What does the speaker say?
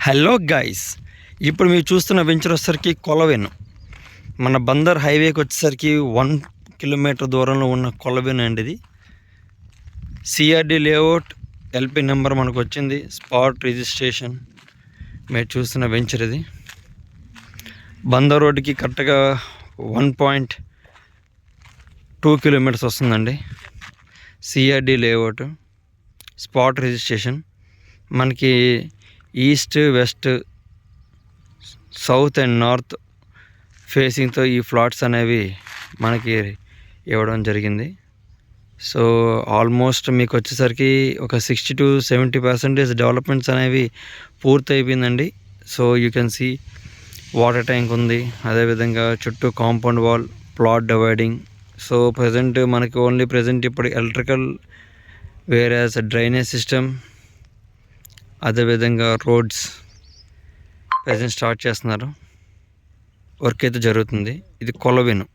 Hello guys, ఇప్పుడు మీరు చూస్తున్న వెంచర్ వచ్చేసరికి కొలవెను. మన బందర్ హైవేకి వచ్చేసరికి 1 కిలోమీటర్ దూరంలో ఉన్న కొలవెను అండి. ఇది సిఆర్డి లేఅవుట్, ఎల్పి నెంబర్ మనకు వచ్చింది, స్పాట్ రిజిస్ట్రేషన్. మీరు చూస్తున్న వెంచర్ ఇది బందర్ రోడ్డుకి కరెక్ట్గా 1.2 కిలోమీటర్స్ వస్తుందండి. CRD layout, spot registration. మనకి east, west, south and north ఫేసింగ్తో ఈ ఫ్లాట్స్ అనేవి మనకి ఇవ్వడం జరిగింది. సో ఆల్మోస్ట్ మీకు వచ్చేసరికి ఒక 60-70% డెవలప్మెంట్స్ అనేవి పూర్తి అయిపోయిందండి. So you can see water tank ఉంది, అదేవిధంగా చుట్టూ compound wall, plot dividing. So present మనకి ఓన్లీ ఇప్పుడు ఎలక్ట్రికల్, వేరేస్ డ్రైనేజ్ సిస్టమ్, అదేవిధంగా రోడ్స్ ప్రజెంట్ స్టార్ట్ చేస్తున్నారు. వర్క్ అయితే జరుగుతుంది. ఇది కొలవెను.